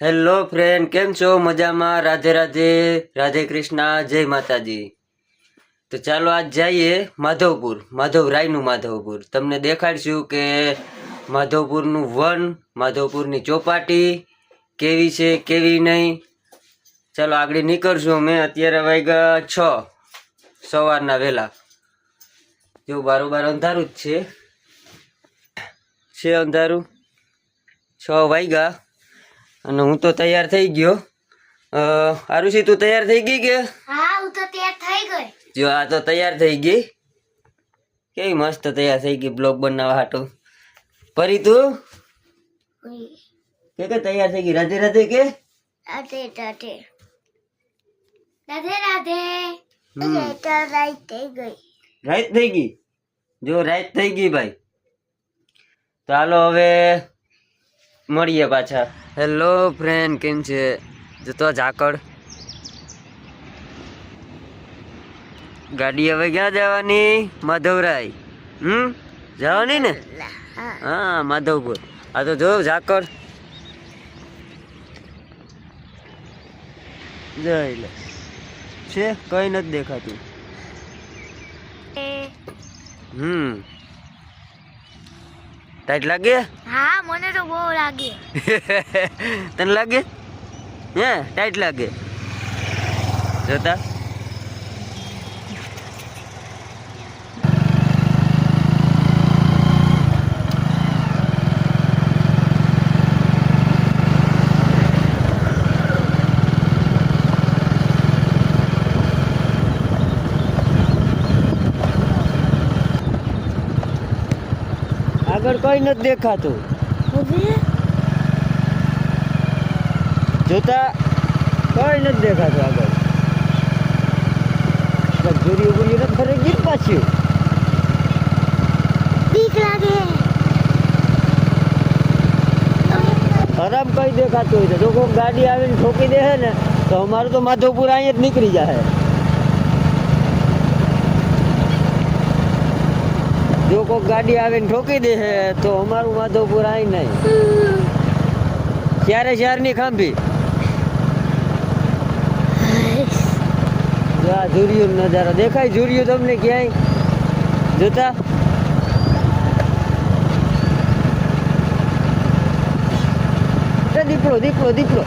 Hello friend, કેમ છો? મજામાં? રાધે રાધે, રાધે કૃષ્ણ, જય માતાજી. તો ચાલો આજ જઈએ માધવપુર, માધવરાયનું માધવપુર. તમને દેખાડશું કે માધવપુરનું વન, માધવપુરની ચોપાટી કેવી છે કેવી નહીં. ચાલો આગળ નીકળશું અમે. અત્યારે વાગ્યા 6 સવારના વહેલા. જો બારોબાર અંધારું જ છે અંધારું. 6 વાગ્યા અને હું તો તૈયાર થઈ ગયો. આરુષી, તું તૈયાર થઈ ગઈ કે? હા, હું તો તૈયાર થઈ ગઈ. જો આ તો તૈયાર થઈ ગઈ. કેવી મસ્ત તૈયાર થઈ ગઈ બ્લોગ બનાવવા હાટુ. પરી તું કે તૈયાર થઈ ગઈ? રાધે રાધે કે? રાધે રાધે. રાધે રાધે. તો રાઈટ થઈ ગઈ. રાઈટ થઈ ગઈ. જો રાઈટ થઈ ગઈ ભાઈ. તો હાલો હવે મળીએ પાછા. હેલો ફ્રેન્ડ, કેમ છે? જતો ઝાકળ ગાડી હવે ક્યાં જવાની? માધવરાય. જવાની ને? હા, માધવપુર. આ તો જો ઝાકળ જઈ લે છે, કઈ નથી દેખાતું. ટાઈટ લાગે? હા, મને તો બહુ લાગે. તને લાગે? હે, ટાઈટ લાગે? જોતા આગળ કોઈ નથી દેખાતું. જોતા કોઈ નથી દેખાતું આગળ. લક્ઝરી ઉગરી નથી ફરી ગઈ પાછી. બીક લાગે. આરામ કઈ દેખાતું હોય તો જો કોઈ ગાડી આવીને ઠોકી દે ને તો અમારું તો માધવપુર અહીંયા જ નીકળી જાય. જો કોઈ ગાડી આવીને ઠોકી દે તો અમારું માધવપુર અહીં નહીં. ક્યારે શહેરની ખાંભી. જો આ ઝુરિયું નજારો દેખાય? ઝુરિયું તમને ક્યાંય? જોતા દીપડો દીપડો દીપડો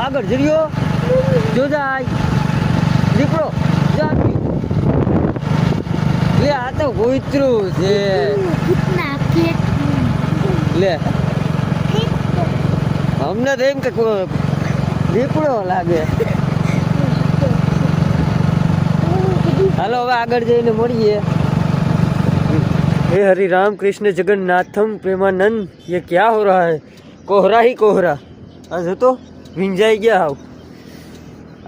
આગળ ઝુરિયો જોતા દીપડો લે. આ તો કૂતરું છે લે. અમને તો એમ કે દીપડો લાગે. હાલો હવે આગળ જઈને મળીએ. हे हरि राम कृष्ण जगन्नाथम प्रेमानंद, ये क्या हो रहा है? कोहरा ही कोहरा. आज तो भिंजाई ગયા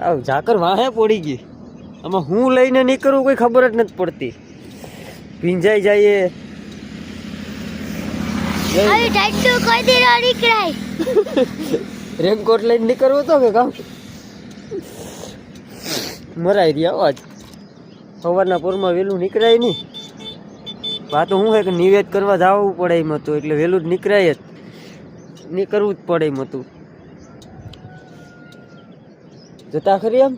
આવ ઝાકર વાહે પડી ગઈ. આમાં હું લઈને નીકળું કોઈ ખબર જ નથી પડતી. ભીંજાઈ જઈએ. રેનકોટ લઈને નીકળવો તો કે કામ મરાઈ રહ્યા. આજ સવારના પોરમાં વહેલું નીકળાય નહીં. વાત શું છે કે નિવેદ કરવા જવું પડે એમ હતું, એટલે વહેલું જ નીકળાય જ, નીકળવું જ પડે એમ હતું. જતા ખરી આમ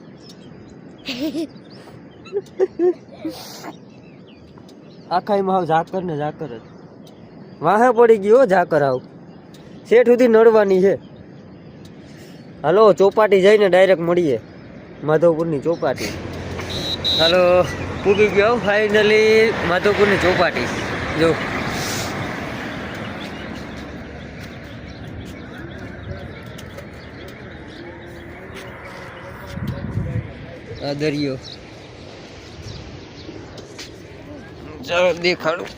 આખા એમાં ઝાકર ને ઝાકર જ વાહે પડી ગયો. ઝાકર આવ શેઠ સુધી નડવાની છે. હાલો ચોપાટી જઈને ડાયરેક્ટ મળીએ. માધવપુરની ચોપાટી. હાલો પૂગી ગયો ફાઇનલી માધવપુરની ચોપાટી. જો આ દરિયો. ચાલો દેખાડું.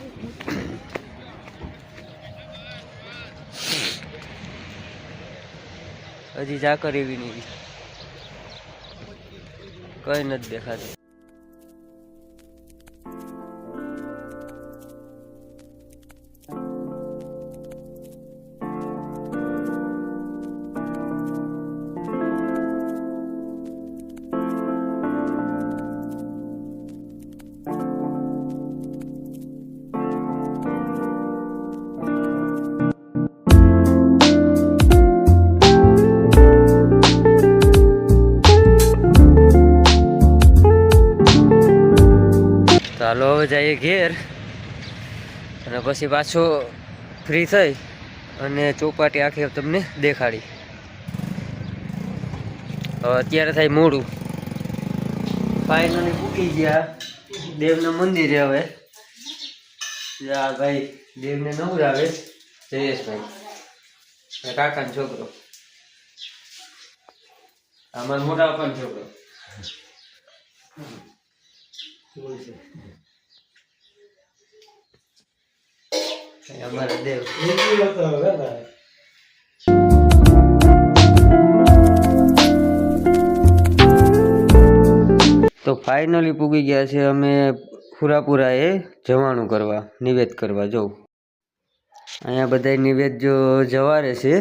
હજી ઝાકર એવી નહીં, કઈ નથી દેખાતું. હાલો હવે જઈએ ઘેર અને પછી પાછો ફ્રી થઈ અને ચોપાટી આખી તમને દેખાડી. અત્યારે થાય મોડું. ફાઇનલી પૂકી ગયા દેવના મંદિરે. હવે ભાઈ દેવને નવરાવે જયેશભાઈ કાકાનો છોકરો, અમારા મોટા પપ્પાનો છોકરો. અમારા દેવ તો ફાઇનલી પૂગી ગયા છે અમે પુરાપુરાએ જવાનું કરવા, નિવેદ કરવા. જો અહીંયા બધા નિવેદ જો જવારે છે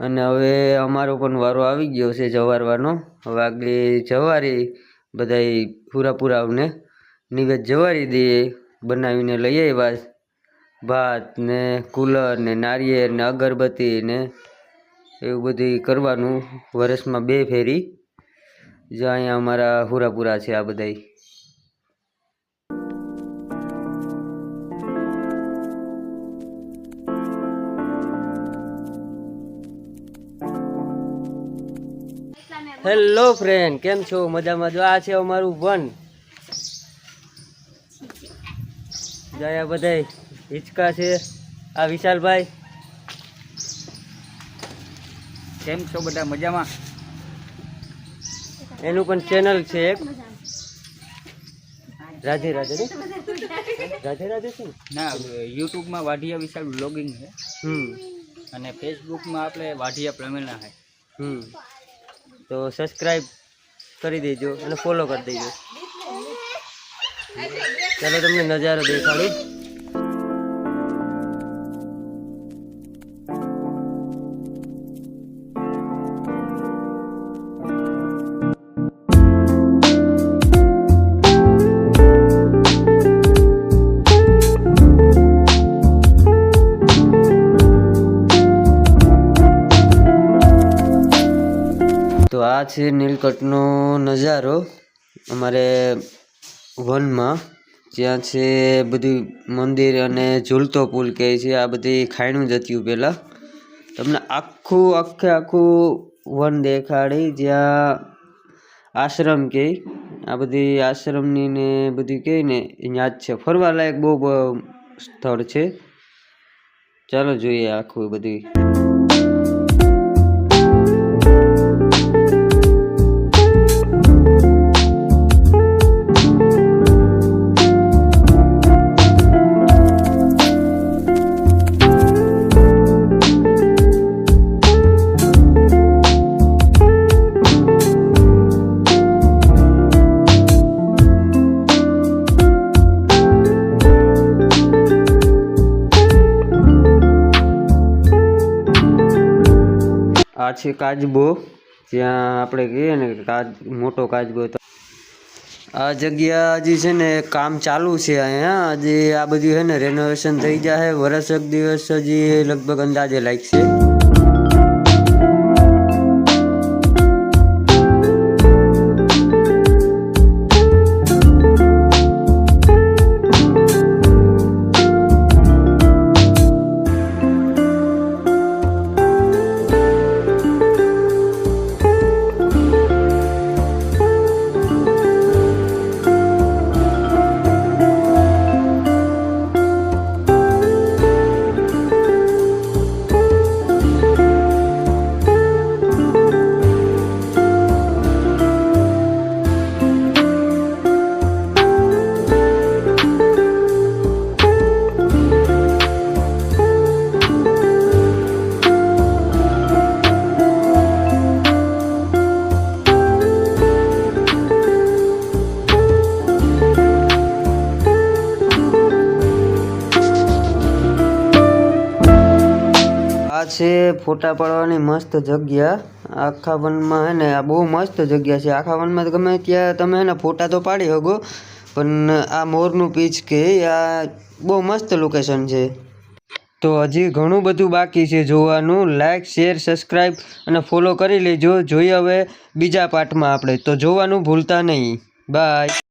અને હવે અમારો પણ વારો આવી ગયો છે જવારવાનો. હવે આગળ જવારી બધા પુરાપુરાઓને નિવેદ જવારી દઈએ, બનાવીને લઈ આવ્યા. ભાત ને કુલર ને નારિયેળ ને અગરબત્તી ને એવું બધું કરવાનું વર્ષમાં 2 ફેરી. જો અહીંયા અમારા પુરાપુરા છે આ બધા. હેલો ફ્રેન્ડ, કેમ છો? મજામાં? જો આ છે અમારું વન. જયા બધા હિચકા છે. આ વિશાલભાઈ, કેમ છો બધા? મજામાં? એનું પણ ચેનલ છે એક, રાધે રાધે ને રાધે રાધે છે ને? ના, યુટ્યુબમાં વાઢિયા વિશાલ બ્લોગિંગ છે અને ફેસબુકમાં આપણે વાઢિયા પ્રમેલા છે. તો સબસ્ક્રાઈબ કરી દેજો અને ફોલો કરી દેજો. ચાલો તમને નજારો દેખાડું. તો આ છે નીલકંઠનો નજારો અમારે વનમાં. જ્યાં છે બધું મંદિર અને ઝૂલતો પુલ કહે છે. આ બધી ખાયણું જ હતું પહેલાં. તમને આખું વન દેખાડી. જ્યાં આશ્રમ કહે, આ બધી આશ્રમની ને બધું કહે ને અહીંયા જ છે. ફરવા લાયક બહુ સ્થળ છે. ચાલો જોઈએ આખું બધું. આ છે કાચબો, જ્યાં આપણે કહીએ ને મોટો કાચબો. આ જગ્યા હજી છે ને કામ ચાલુ છે અહીંયા. હજી આ બધું છે ને રેનોવેશન થઈ જાય. વર્ષ એક દિવસ હજી લગભગ અંદાજે લાગશે. આ છે ફોટા પાડવાની મસ્ત જગ્યા. આખા વનમાં હે ને આ બહુ મસ્ત જગ્યા છે. આખા વનમાં તો ગમે ત્યાં તમે હે ને ફોટા તો પાડી શકો, પણ આ મોરનું પીચ કે આ બહુ મસ્ત લોકેશન છે. તો હજી ઘણું બધું બાકી છે જોવાનું. લાઈક, શેર, સબસ્ક્રાઈબ અને ફોલો કરી લેજો. જોઈએ હવે બીજા પાર્ટમાં આપણે. તો જોવાનું ભૂલતા નહીં. બાય.